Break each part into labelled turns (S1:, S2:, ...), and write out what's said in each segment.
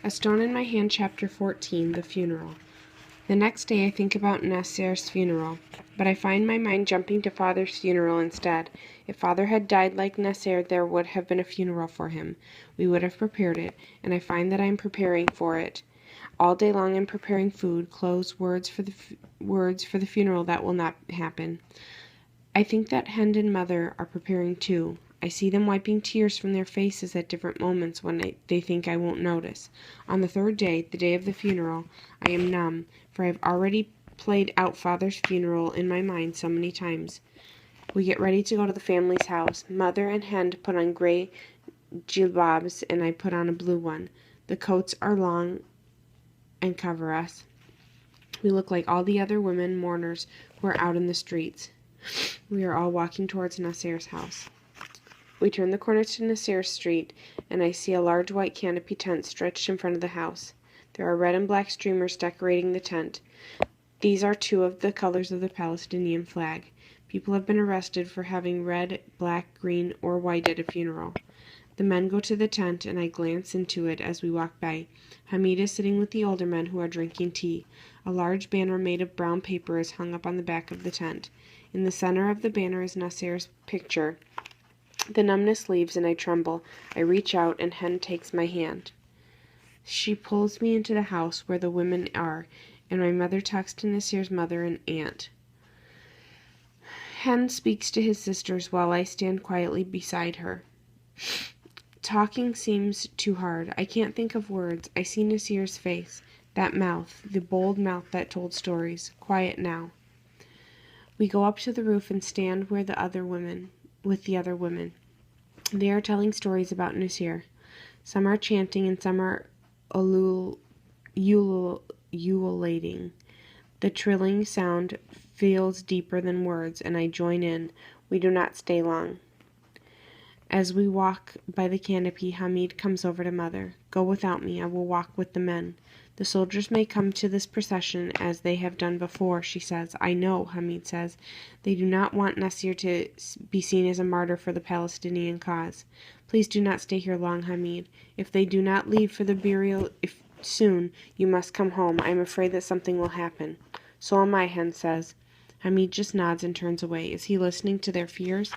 S1: A Stone in My Hand, Chapter 14, The Funeral. The next day I think about Nasser's funeral, but I find my mind jumping to Father's funeral instead. If Father had died like Nasser, there would have been a funeral for him. We would have prepared it, and I find that I am preparing for it. All day long I am preparing food, clothes, words for the funeral that will not happen. I think that Hen and Mother are preparing too. I see them wiping tears from their faces at different moments when they think I won't notice. On the third day, the day of the funeral, I am numb, for I have already played out Father's funeral in my mind so many times. We get ready to go to the family's house. Mother and Hen put on gray jilbabs, and I put on a blue one. The coats are long and cover us. We look like all the other women mourners who are out in the streets. We are all walking towards Nasser's house. We turn the corner to Nasser Street, and I see a large white canopy tent stretched in front of the house. There are red and black streamers decorating the tent. These are two of the colors of the Palestinian flag. People have been arrested for having red, black, green, or white at a funeral. The men go to the tent, and I glance into it as we walk by. Hamid is sitting with the older men who are drinking tea. A large banner made of brown paper is hung up on the back of the tent. In the center of the banner is Nasser's picture. The numbness leaves, and I tremble. I reach out, and Hen takes my hand. She pulls me into the house where the women are, and my mother talks to Nasser's mother and aunt. Hen speaks to his sisters while I stand quietly beside her. Talking seems too hard. I can't think of words. I see Nasser's face, that mouth, the bold mouth that told stories. Quiet now. We go up to the roof and stand with the other women. They are telling stories about Nasser. Some are chanting and some are ululating. The trilling sound feels deeper than words, and I join in. We do not stay long. As we walk by the canopy, Hamid comes over to Mother. Go without me. I will walk with the men. The soldiers may come to this procession as they have done before, she says. I know, Hamid says. They do not want Nasser to be seen as a martyr for the Palestinian cause. Please do not stay here long, Hamid. If they do not leave for the burial soon, you must come home. I am afraid that something will happen. So am I, Hen says. Hamid just nods and turns away. Is he listening to their fears?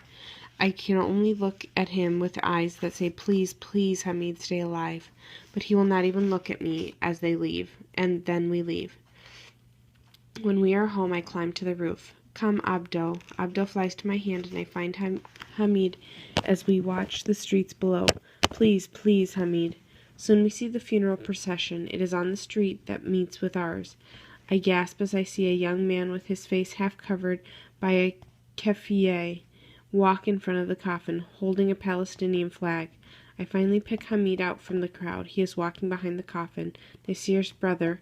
S1: I can only look at him with eyes that say, please, please, Hamid, stay alive. But he will not even look at me as they leave, and then we leave. When we are home, I climb to the roof. Come, Abdo. Abdo flies to my hand, and I find Hamid as we watch the streets below. Please, please, Hamid. Soon we see the funeral procession. It is on the street that meets with ours. I gasp as I see a young man with his face half covered by a keffiyeh walk in front of the coffin, holding a Palestinian flag. I finally pick Hamid out from the crowd. He is walking behind the coffin. Nasser's brother,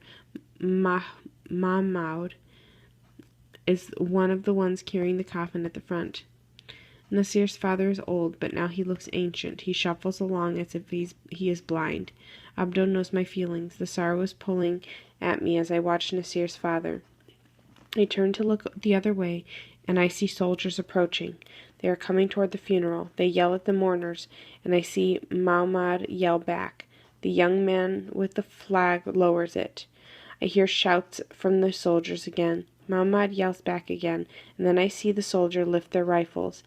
S1: Mahmoud, is one of the ones carrying the coffin at the front. Nasser's father is old, but now he looks ancient. He shuffles along as if he is blind. Abdo knows my feelings. The sorrow is pulling at me as I watch Nasser's father. I turn to look the other way, and I see soldiers approaching. They are coming toward the funeral. They yell at the mourners, and I see Mahmoud yell back. The young man with the flag lowers it. I hear shouts from the soldiers again. Mahmoud yells back again, and then I see the soldiers lift their rifles.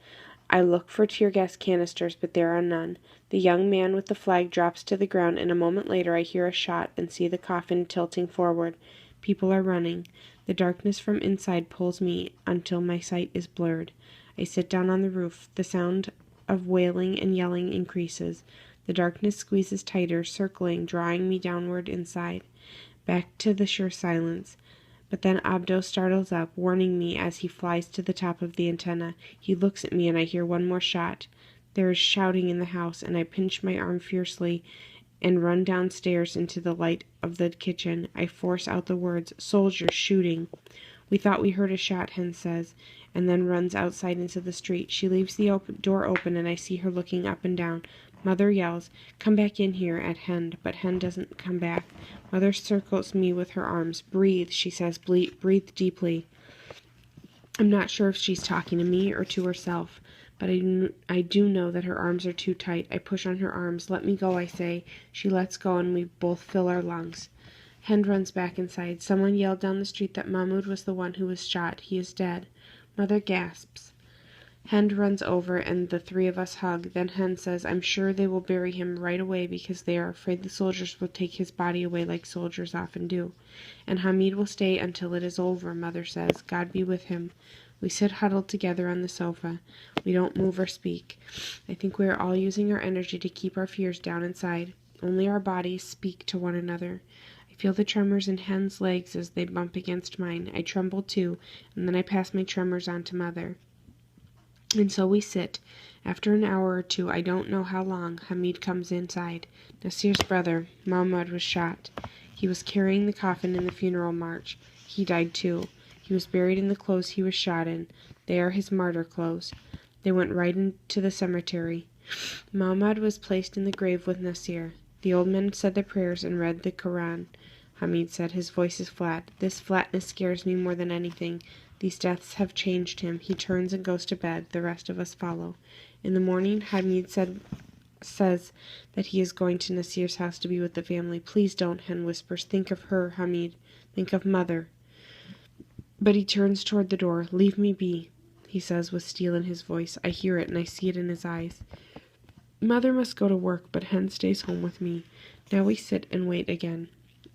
S1: I look for tear gas canisters, but there are none. The young man with the flag drops to the ground, and a moment later I hear a shot and see the coffin tilting forward. People are running. The darkness from inside pulls me until my sight is blurred. I sit down on the roof. The sound of wailing and yelling increases. The darkness squeezes tighter, circling, drawing me downward inside, back to the sure silence. But then Abdo startles up, warning me as he flies to the top of the antenna. He looks at me, and I hear one more shot. There is shouting in the house, and I pinch my arm fiercely and run downstairs into the light of the kitchen. I force out the words, soldiers shooting. We thought we heard a shot, Hen says, and then runs outside into the street. She leaves the door open, and I see her looking up and down. Mother yells, come back in here, at Hen, but Hen doesn't come back. Mother circles me with her arms. Breathe, she says, breathe deeply. I'm not sure if she's talking to me or to herself, but I do know that her arms are too tight. I push on her arms. Let me go, I say. She lets go, and we both fill our lungs. Hend runs back inside. Someone yelled down the street that Mahmoud was the one who was shot. He is dead. Mother gasps. Hend runs over, and the three of us hug. Then Hend says, I'm sure they will bury him right away because they are afraid the soldiers will take his body away like soldiers often do. And Hamid will stay until it is over, Mother says. God be with him. We sit huddled together on the sofa. We don't move or speak. I think we are all using our energy to keep our fears down inside. Only our bodies speak to one another. I feel the tremors in Hend's legs as they bump against mine. I tremble too, and then I pass my tremors on to Mother. And so we sit. After an hour or two, I don't know how long, Hamid comes inside. Nasir's brother, Mahmoud, was shot. He was carrying the coffin in the funeral march. He died too. He was buried in the clothes he was shot in. They are his martyr clothes. They went right into the cemetery. Mahmoud was placed in the grave with Nasir. The old man said the prayers and read the Quran. Hamid said, his voice is flat. This flatness scares me more than anything. These deaths have changed him. He turns and goes to bed. The rest of us follow. In the morning, Hamid says that he is going to Nasir's house to be with the family. Please don't, Hen whispers. Think of her, Hamid. Think of Mother. But he turns toward the door. Leave me be, he says with steel in his voice. I hear it, and I see it in his eyes. Mother must go to work, but Hen stays home with me. Now we sit and wait again.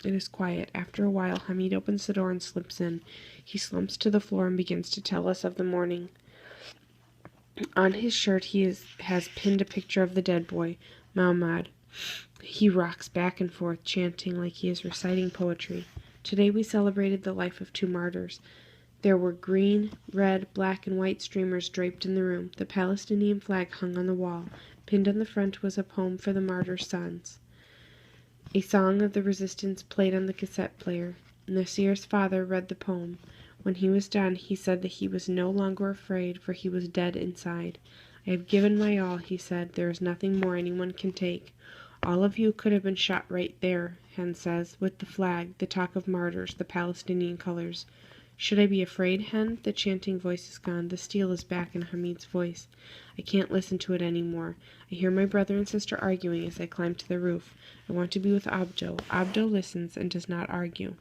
S1: It is quiet. After a while, Hamid opens the door and slips in. He slumps to the floor and begins to tell us of the morning. On his shirt he has pinned a picture of the dead boy, Mahmoud. He rocks back and forth, chanting like he is reciting poetry. Today we celebrated the life of two martyrs. There were green, red, black, and white streamers draped in the room. The Palestinian flag hung on the wall. Pinned on the front was a poem for the martyrs' sons. A song of the resistance played on the cassette player. Nasir's father read the poem. When he was done, he said that he was no longer afraid, for he was dead inside. I have given my all, he said. There is nothing more anyone can take. All of you could have been shot right there, Hen says, with the flag, the talk of martyrs, the Palestinian colors. Should I be afraid, Hen? The chanting voice is gone. The steel is back in Hamid's voice. I can't listen to it any more. I hear my brother and sister arguing as I climb to the roof. I want to be with Abdo. Abdo listens and does not argue.